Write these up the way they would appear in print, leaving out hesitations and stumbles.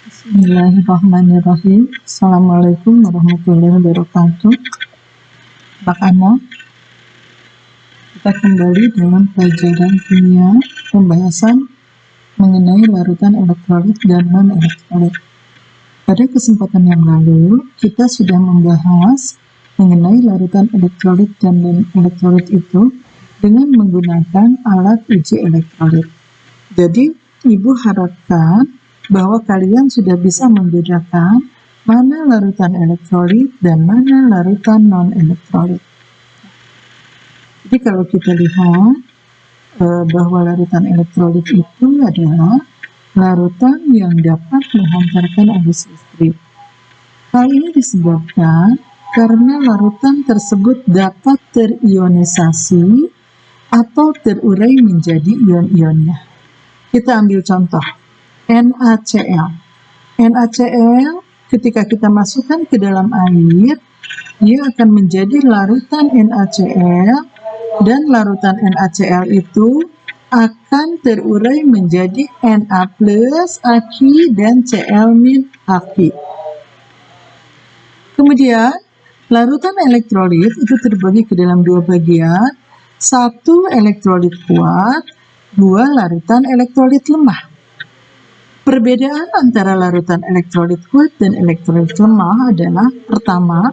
Bismillahirrahmanirrahim. Assalamualaikum warahmatullahi wabarakatuh. Anak-anak, kita kembali dalam pelajaran kimia pembahasan mengenai larutan elektrolit dan non-elektrolit. Pada kesempatan yang lalu, kita sudah membahas mengenai larutan elektrolit dan non-elektrolit itu dengan menggunakan alat uji elektrolit. Jadi, Ibu harapkan bahwa kalian sudah bisa membedakan mana larutan elektrolit dan mana larutan non-elektrolit. Jadi kalau kita lihat bahwa larutan elektrolit itu adalah larutan yang dapat menghantarkan arus listrik. Hal ini disebabkan karena larutan tersebut dapat terionisasi atau terurai menjadi ion-ionnya. Kita ambil contoh. NaCl. NaCl ketika kita masukkan ke dalam air, dia akan menjadi larutan NaCl dan larutan NaCl itu akan terurai menjadi Na+, Aq dan Cl-Aq. Kemudian, larutan elektrolit itu terbagi ke dalam dua bagian, satu elektrolit kuat, dua larutan elektrolit lemah. Perbedaan antara larutan elektrolit kuat dan elektrolit lemah adalah pertama,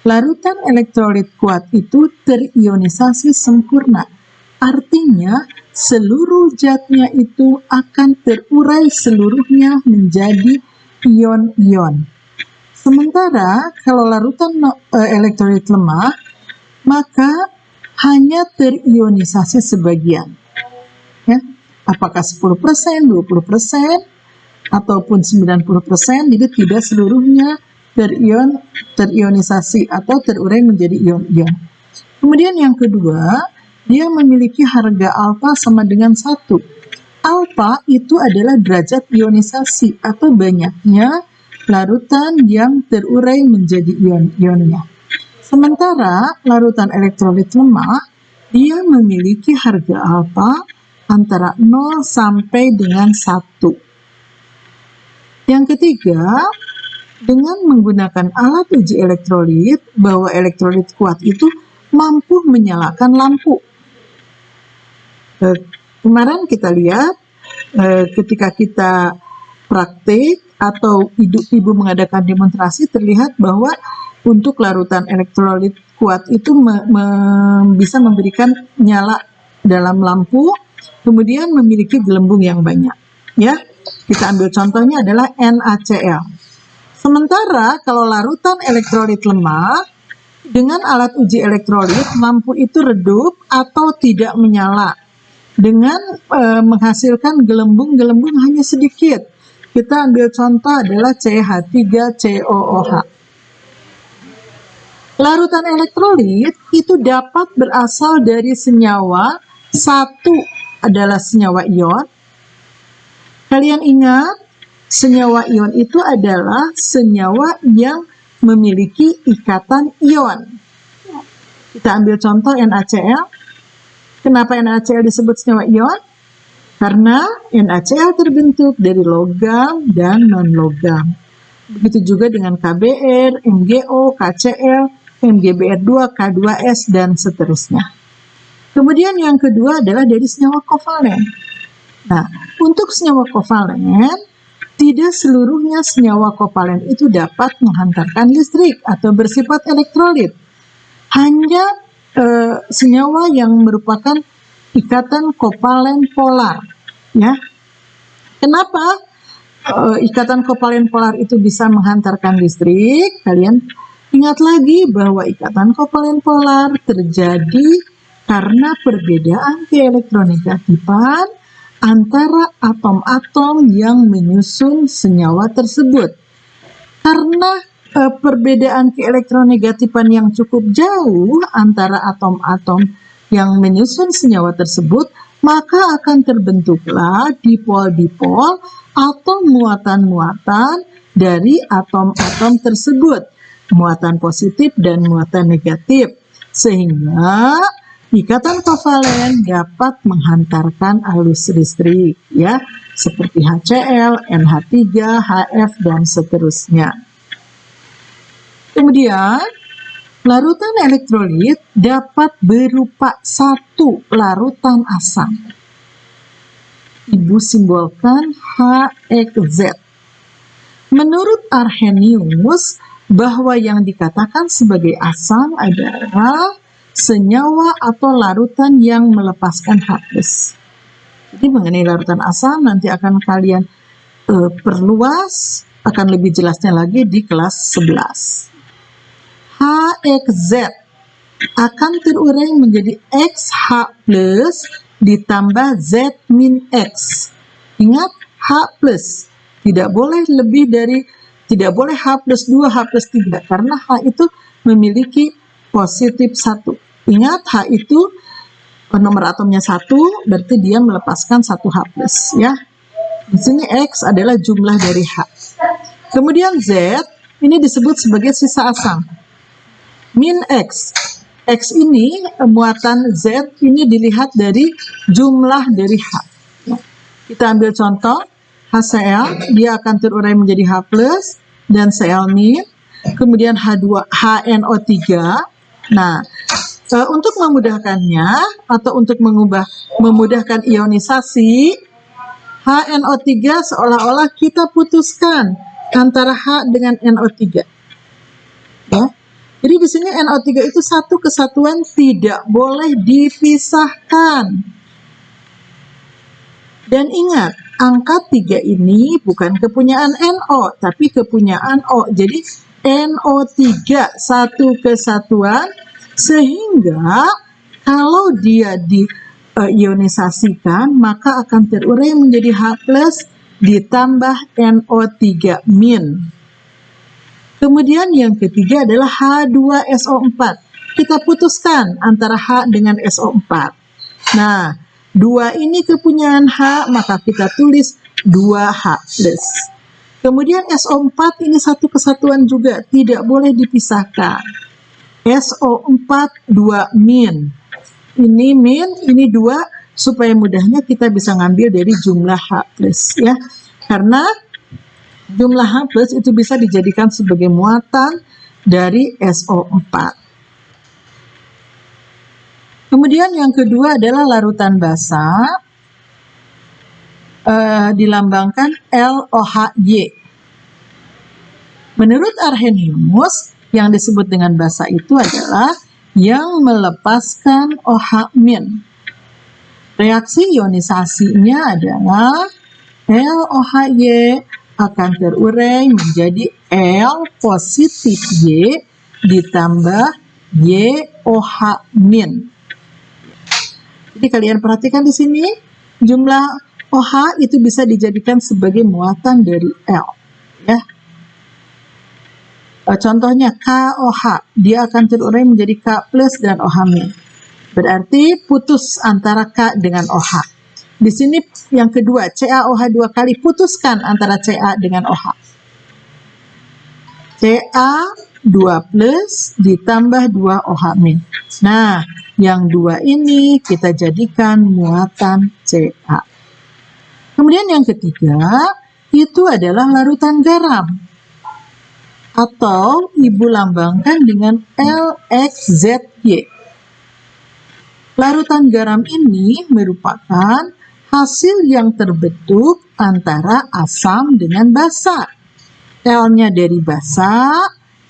larutan elektrolit kuat itu terionisasi sempurna. Artinya, seluruh zatnya itu akan terurai seluruhnya menjadi ion-ion. Sementara kalau larutan elektrolit lemah, maka hanya terionisasi sebagian. Ya. Apakah 10%, 20%, ataupun 90%, jadi tidak seluruhnya terionisasi atau terurai menjadi ion-ion. Kemudian yang kedua, dia memiliki harga alfa sama dengan 1. Alfa itu adalah derajat ionisasi atau banyaknya larutan yang terurai menjadi ion-ionnya. Sementara larutan elektrolit lemah, dia memiliki harga alfa antara 0 sampai dengan 1. Yang ketiga, dengan menggunakan alat uji elektrolit, bahwa elektrolit kuat itu mampu menyalakan lampu. Kemarin kita lihat ketika kita praktik atau ibu mengadakan demonstrasi, terlihat bahwa untuk larutan elektrolit kuat itu bisa memberikan nyala dalam lampu, kemudian memiliki gelembung yang banyak. Ya, kita ambil contohnya adalah NaCl. Sementara kalau larutan elektrolit lemah, dengan alat uji elektrolit, lampu itu redup atau tidak menyala dengan menghasilkan gelembung-gelembung hanya sedikit. Kita ambil contoh adalah CH3COOH. Larutan elektrolit itu dapat berasal dari senyawa. Satu adalah senyawa ion. Kalian ingat, senyawa ion itu adalah senyawa yang memiliki ikatan ion. Kita ambil contoh NaCl. Kenapa NaCl disebut senyawa ion? Karena NaCl terbentuk dari logam dan non-logam. Begitu juga dengan KBr, MgO, KCl, MgBr2, K2S, dan seterusnya. Kemudian yang kedua adalah dari senyawa kovalen. Nah, untuk senyawa kovalen, tidak seluruhnya senyawa kovalen itu dapat menghantarkan listrik atau bersifat elektrolit. Hanya senyawa yang merupakan ikatan kovalen polar. Ya. Kenapa ikatan kovalen polar itu bisa menghantarkan listrik? Kalian ingat lagi bahwa ikatan kovalen polar terjadi karena perbedaan keelektronegatifan antara atom-atom yang menyusun senyawa tersebut. Karena perbedaan keelektronegatifan yang cukup jauh antara atom-atom yang menyusun senyawa tersebut, maka akan terbentuklah dipol-dipol atau muatan-muatan dari atom-atom tersebut, muatan positif dan muatan negatif, sehingga ikatan kovalen dapat menghantarkan arus listrik, ya, seperti HCl, NH3, HF, dan seterusnya. Kemudian, larutan elektrolit dapat berupa satu larutan asam. Ibu simbolkan HX. Menurut Arrhenius, bahwa yang dikatakan sebagai asam adalah senyawa atau larutan yang melepaskan H+. Jadi mengenai larutan asam nanti akan kalian perluas, akan lebih jelasnya lagi di kelas 11. HXZ akan terurai menjadi XH+ ditambah Z min X. Ingat, H+, tidak boleh lebih dari, tidak boleh H+2, H+3, karena H itu memiliki positif 1. Ingat, H itu nomor atomnya 1, berarti dia melepaskan 1 H+, ya. Di sini X adalah jumlah dari H. Kemudian Z ini disebut sebagai sisa asam. Min X. X ini, muatan Z ini dilihat dari jumlah dari H. Kita ambil contoh, HCl, dia akan terurai menjadi H+, dan Cl-, kemudian HNO3. Nah, untuk memudahkannya, atau untuk memudahkan ionisasi, HNO3 seolah-olah kita putuskan antara H dengan NO3. Ya. Jadi di sini NO3 itu satu kesatuan, tidak boleh dipisahkan. Dan ingat, angka 3 ini bukan kepunyaan NO, tapi kepunyaan O. Jadi NO3 satu kesatuan, sehingga kalau dia diionisasikan, maka akan terurai menjadi H+ ditambah NO3-. Kemudian yang ketiga adalah H2SO4. Kita putuskan antara H dengan SO4. Nah, 2 ini kepunyaan H, maka kita tulis 2H+. Kemudian SO4 ini satu kesatuan juga, tidak boleh dipisahkan. SO4 2-. Ini min, ini 2, supaya mudahnya kita bisa ngambil dari jumlah H+, ya. Karena jumlah H+ itu bisa dijadikan sebagai muatan dari SO4. Kemudian yang kedua adalah larutan basa, dilambangkan LOHY. Menurut Arrhenius, yang disebut dengan basa itu adalah yang melepaskan OH-. Reaksi ionisasinya adalah LOHY akan terurai menjadi L positif Y ditambah YOH-. Jadi kalian perhatikan di sini, jumlah OH itu bisa dijadikan sebagai muatan dari L, ya. Contohnya KOH, dia akan terurai menjadi K+ dan OH-. Berarti putus antara K dengan OH. Di sini yang kedua, CaOH 2 kali, putuskan antara Ca dengan OH. Ca2+ ditambah 2OH-. Nah, yang 2 ini kita jadikan muatan Ca. Kemudian yang ketiga, itu adalah larutan garam, atau ibu lambangkan dengan LXZY. Larutan garam ini merupakan hasil yang terbentuk antara asam dengan basa. L-nya dari basa,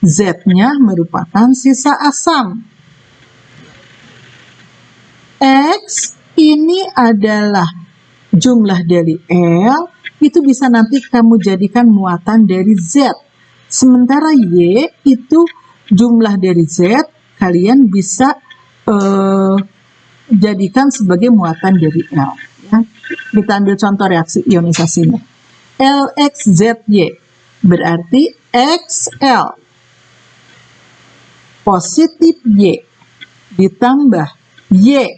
Z-nya merupakan sisa asam. X ini adalah jumlah dari L, itu bisa nanti kamu jadikan muatan dari Z. Sementara Y itu jumlah dari Z, kalian bisa jadikan sebagai muatan dari L. Ya. Kita ambil contoh reaksi ionisasinya. LXZY berarti XL positif Y ditambah Y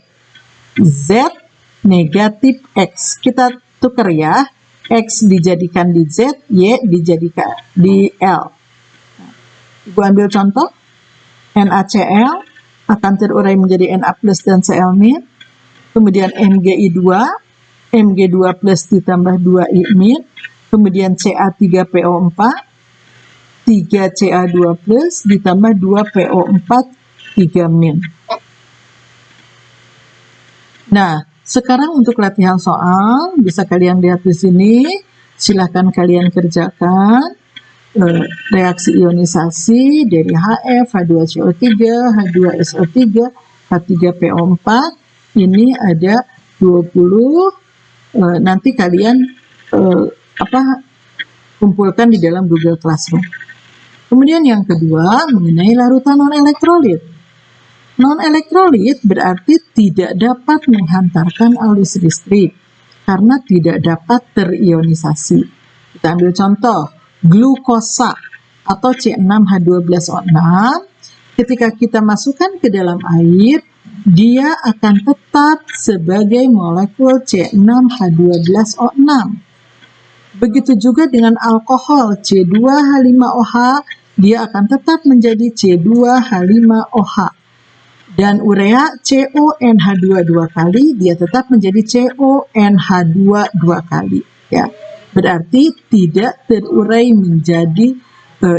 Z negatif X. Kita tukar ya. X dijadikan di Z, Y dijadikan di L. Ibu ambil contoh, NaCl akan terurai menjadi Na+ dan Cl-. Kemudian MgI2, Mg2+ ditambah 2I-, kemudian Ca3PO4, 3Ca2+ ditambah 2PO4 3-. Nah, sekarang untuk latihan soal, bisa kalian lihat di sini, silahkan kalian kerjakan reaksi ionisasi dari HF, H2CO3, H2SO3, H3PO4, ini ada 20, nanti kalian kumpulkan di dalam Google Classroom. Kemudian yang kedua, mengenai larutan non-elektrolit. Non-elektrolit berarti tidak dapat menghantarkan arus listrik karena tidak dapat terionisasi. Kita ambil contoh, glukosa atau C6H12O6, ketika kita masukkan ke dalam air, dia akan tetap sebagai molekul C6H12O6. Begitu juga dengan alkohol C2H5OH, dia akan tetap menjadi C2H5OH. Dan urea CONH2 2 kali, dia tetap menjadi CONH2 2 kali. Ya, berarti tidak terurai menjadi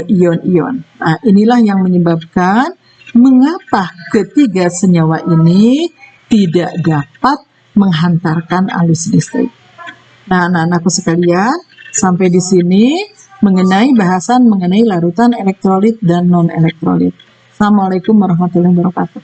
ion-ion. Nah, inilah yang menyebabkan mengapa ketiga senyawa ini tidak dapat menghantarkan arus listrik. Nah, anak-anakku sekalian, sampai di sini mengenai bahasan mengenai larutan elektrolit dan non-elektrolit. Assalamualaikum warahmatullahi wabarakatuh.